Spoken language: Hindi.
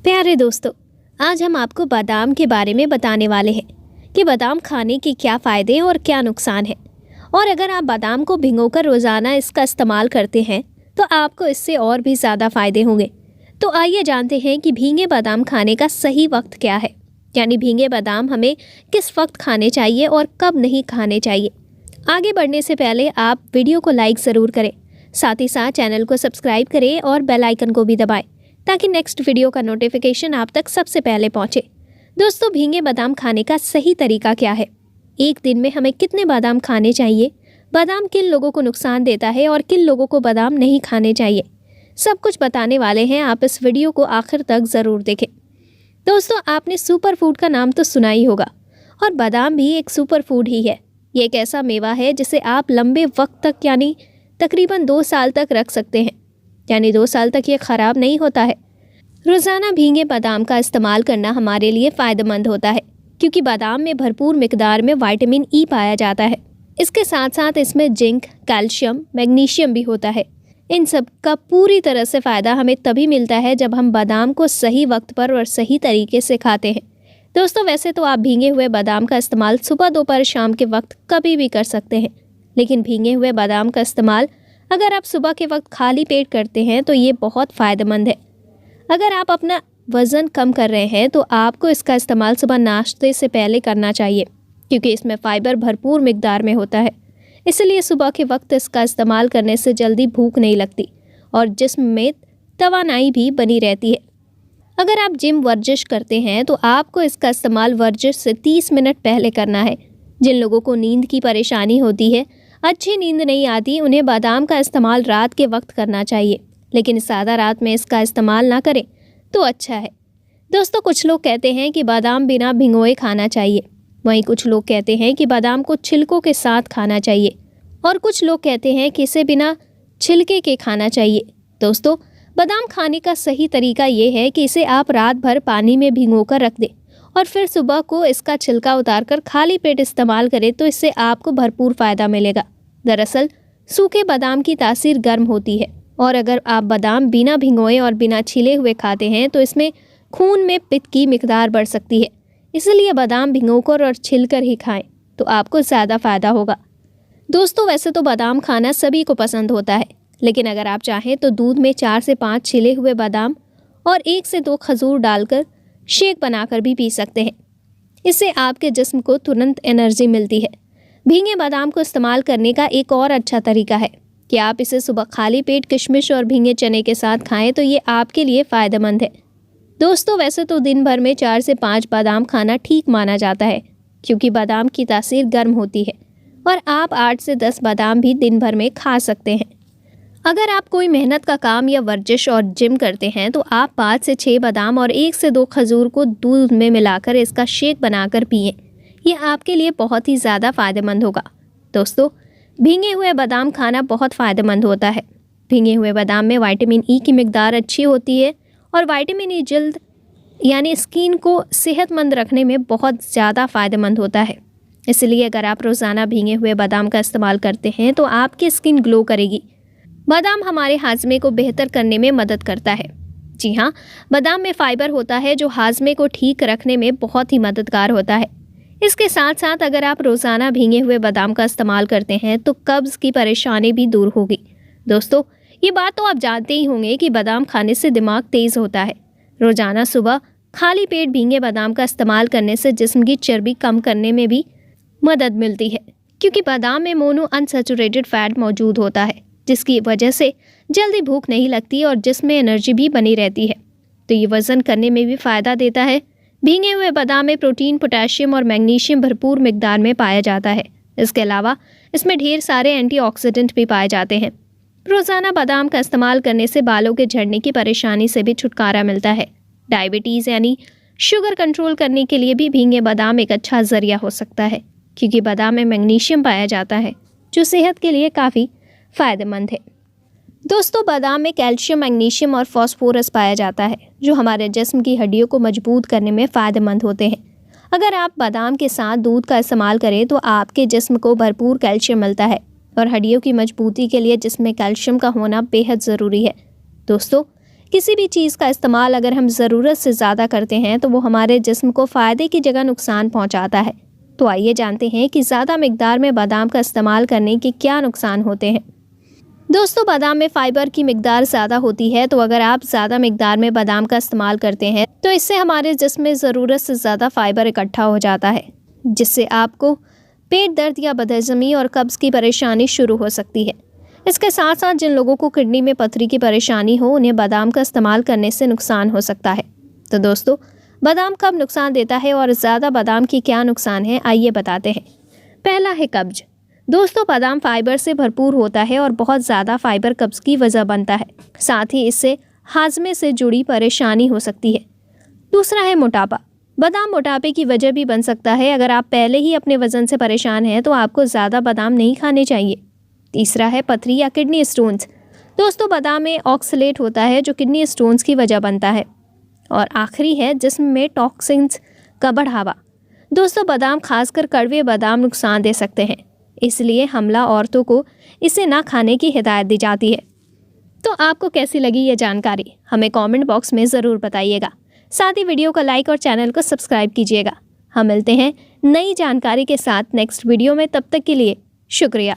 प्यारे दोस्तों, आज हम आपको बादाम के बारे में बताने वाले हैं कि बादाम खाने के क्या फ़ायदे और क्या नुकसान है। और अगर आप बादाम को भिगोकर रोज़ाना इसका इस्तेमाल करते हैं तो आपको इससे और भी ज़्यादा फ़ायदे होंगे। तो आइए जानते हैं कि भीगे बादाम खाने का सही वक्त क्या है, यानी भीगे बादाम हमें किस वक्त खाने चाहिए और कब नहीं खाने चाहिए। आगे बढ़ने से पहले आप वीडियो को लाइक ज़रूर करें, साथ ही साथ चैनल को सब्सक्राइब करें और बेल आइकन को भी दबाएं ताकि नेक्स्ट वीडियो का नोटिफिकेशन आप तक सबसे पहले पहुंचे। दोस्तों, भीगे बादाम खाने का सही तरीका क्या है? एक दिन में हमें कितने बादाम खाने चाहिए? बादाम किन लोगों को नुकसान देता है और किन लोगों को बादाम नहीं खाने चाहिए, सब कुछ बताने वाले हैं। आप इस वीडियो को आखिर तक ज़रूर देखें। दोस्तों, आपने सुपर फूड का नाम तो सुना ही होगा, और बादाम भी एक सुपर फूड ही है। ये एक ऐसा मेवा है जिसे आप लंबे वक्त तक यानी तकरीबन 2 साल तक रख सकते हैं, यानी 2 साल तक ये ख़राब नहीं होता है। रोज़ाना भीगे बादाम का इस्तेमाल करना हमारे लिए फ़ायदेमंद होता है, क्योंकि बादाम में भरपूर मिकदार में विटामिन ई पाया जाता है। इसके साथ साथ इसमें जिंक, कैल्शियम, मैग्नीशियम भी होता है। इन सब का पूरी तरह से फ़ायदा हमें तभी मिलता है जब हम बादाम को सही वक्त पर और सही तरीके से खाते हैं। दोस्तों, वैसे तो आप भीगे हुए बादाम का इस्तेमाल सुबह, दोपहर, शाम के वक्त कभी भी कर सकते हैं, लेकिन भीगे हुए बादाम का इस्तेमाल अगर आप सुबह के वक्त खाली पेट करते हैं तो ये बहुत फ़ायदेमंद है। अगर आप अपना वज़न कम कर रहे हैं तो आपको इसका इस्तेमाल सुबह नाश्ते से पहले करना चाहिए, क्योंकि इसमें फ़ाइबर भरपूर मिकदार में होता है। इसलिए सुबह के वक्त इसका इस्तेमाल करने से जल्दी भूख नहीं लगती और जिस्म में तवानाई भी बनी रहती है। अगर आप जिम वर्जिश करते हैं तो आपको इसका इस्तेमाल वर्जिश से 30 मिनट पहले करना है। जिन लोगों को नींद की परेशानी होती है, अच्छी नींद नहीं आती, उन्हें बादाम का इस्तेमाल रात के वक्त करना चाहिए, लेकिन ज़्यादा रात में इसका इस्तेमाल ना करें तो अच्छा है। दोस्तों, कुछ लोग कहते हैं कि बादाम बिना भिगोए खाना चाहिए, वहीं कुछ लोग कहते हैं कि बादाम को छिलकों के साथ खाना चाहिए, और कुछ लोग कहते हैं कि इसे बिना छिलके के खाना चाहिए। दोस्तों, बादाम खाने का सही तरीका ये है कि इसे आप रात भर पानी में भिगोकर रख दें और फिर सुबह को इसका छिलका उतारकर खाली पेट इस्तेमाल करें तो इससे आपको भरपूर फ़ायदा मिलेगा। दरअसल सूखे बादाम की तासीर गर्म होती है, और अगर आप बादाम बिना भिगोए और बिना छिले हुए खाते हैं तो इसमें खून में पित्त की मिकदार बढ़ सकती है। इसलिए बादाम भिगोकर और छिलकर ही खाएं तो आपको ज़्यादा फ़ायदा होगा। दोस्तों, वैसे तो बादाम खाना सभी को पसंद होता है, लेकिन अगर आप चाहें तो दूध में 4 से 5 छिले हुए बादाम और 1 से 2 खजूर डालकर शेक बनाकर भी पी सकते हैं। इससे आपके जिस्म को तुरंत एनर्जी मिलती है। भीगे बादाम को इस्तेमाल करने का एक और अच्छा तरीका है कि आप इसे सुबह खाली पेट किशमिश और भीगे चने के साथ खाएं तो ये आपके लिए फ़ायदेमंद है। दोस्तों, वैसे तो दिन भर में 4 से 5 बादाम खाना ठीक माना जाता है, क्योंकि बादाम की तासीर गर्म होती है, और आप 8 से 10 बादाम भी दिन भर में खा सकते हैं। अगर आप कोई मेहनत का काम या वर्जिश और जिम करते हैं तो आप 5 से 6 बादाम और 1 से 2 खजूर को दूध में मिलाकर इसका शेक बनाकर पिएं। ये आपके लिए बहुत ही ज़्यादा फ़ायदेमंद होगा। दोस्तों, भीगे हुए बादाम खाना बहुत फ़ायदेमंद होता है। भीगे हुए बादाम में विटामिन ई की मिकदार अच्छी होती है, और विटामिन ई जल्द यानी स्किन को सेहतमंद रखने में बहुत ज़्यादा फ़ायदेमंद होता है। इसलिए अगर आप रोज़ाना भीगे हुए बादाम का इस्तेमाल करते हैं तो आपकी स्किन ग्लो करेगी। बादाम हमारे हाजमे को बेहतर करने में मदद करता है। जी हाँ, बादाम में फ़ाइबर होता है जो हाजमे को ठीक रखने में बहुत ही मददगार होता है। इसके साथ साथ अगर आप रोज़ाना भीगे हुए बादाम का इस्तेमाल करते हैं तो कब्ज़ की परेशानी भी दूर होगी। दोस्तों, ये बात तो आप जानते ही होंगे कि बादाम खाने से दिमाग तेज़ होता है। रोज़ाना सुबह खाली पेट भीगे बादाम का इस्तेमाल करने से जिस्म की चर्बी कम करने में भी मदद मिलती है, क्योंकि बादाम में मोनो अनसैचुरेटेड फैट मौजूद होता है, जिसकी वजह से जल्दी भूख नहीं लगती और जिस्म में एनर्जी भी बनी रहती है। तो ये वज़न करने में भी फ़ायदा देता है। भीगे हुए बादाम में प्रोटीन, पोटेशियम और मैग्नीशियम भरपूर मिकदार में पाया जाता है। इसके अलावा इसमें ढेर सारे एंटीऑक्सीडेंट भी पाए जाते हैं। रोज़ाना बादाम का इस्तेमाल करने से बालों के झड़ने की परेशानी से भी छुटकारा मिलता है। डायबिटीज़ यानी शुगर कंट्रोल करने के लिए भी भीगे बादाम एक अच्छा ज़रिया हो सकता है, क्योंकि बादाम में मैग्नीशियम पाया जाता है जो सेहत के लिए काफ़ी फ़ायदेमंद है। दोस्तों, बादाम में कैल्शियम, मैग्नीशियम और फास्फोरस पाया जाता है जो हमारे जिस्म की हड्डियों को मजबूत करने में फ़ायदेमंद होते हैं। अगर आप बादाम के साथ दूध का इस्तेमाल करें तो आपके जिस्म को भरपूर कैल्शियम मिलता है, और हड्डियों की मजबूती के लिए जिस्म में कैल्शियम का होना बेहद ज़रूरी है। दोस्तों, किसी भी चीज़ का इस्तेमाल अगर हम ज़रूरत से ज़्यादा करते हैं तो वो हमारे जिस्म को फ़ायदे की जगह नुकसान पहुंचाता है। तो आइए जानते हैं कि ज़्यादा मिकदार में बादाम का इस्तेमाल करने के क्या नुकसान होते हैं। दोस्तों, बादाम में फ़ाइबर की मिकदार ज़्यादा होती है, तो अगर आप ज़्यादा मिकदार में बादाम का इस्तेमाल करते हैं तो इससे हमारे जिस्म में ज़रूरत से ज़्यादा फ़ाइबर इकट्ठा हो जाता है, जिससे आपको पेट दर्द या बदहज़मी और कब्ज़ की परेशानी शुरू हो सकती है। इसके साथ साथ जिन लोगों को किडनी में पथरी की परेशानी हो, उन्हें बादाम का इस्तेमाल करने से नुकसान हो सकता है। तो दोस्तों, बादाम कब नुकसान देता है और ज़्यादा बादाम की क्या नुकसान है, आइए बताते हैं। पहला है कब्ज। दोस्तों, बादाम फाइबर से भरपूर होता है और बहुत ज़्यादा फाइबर कब्ज़ की वजह बनता है। साथ ही इससे हाजमे से जुड़ी परेशानी हो सकती है। दूसरा है मोटापा। बादाम मोटापे की वजह भी बन सकता है। अगर आप पहले ही अपने वज़न से परेशान हैं तो आपको ज़्यादा बादाम नहीं खाने चाहिए। तीसरा है पथरी या किडनी स्टोन्स। दोस्तों, बादाम में ऑक्सलेट होता है जो किडनी स्टोन्स की वजह बनता है। और आखिरी है जिस्म में टॉक्सिन्स का बढ़ावा। दोस्तों, बादाम खासकर कड़वे बादाम नुकसान दे सकते हैं, इसलिए हमला औरतों को इसे ना खाने की हिदायत दी जाती है। तो आपको कैसी लगी ये जानकारी, हमें कमेंट बॉक्स में ज़रूर बताइएगा। साथ ही वीडियो को लाइक और चैनल को सब्सक्राइब कीजिएगा। हम मिलते हैं नई जानकारी के साथ नेक्स्ट वीडियो में। तब तक के लिए शुक्रिया।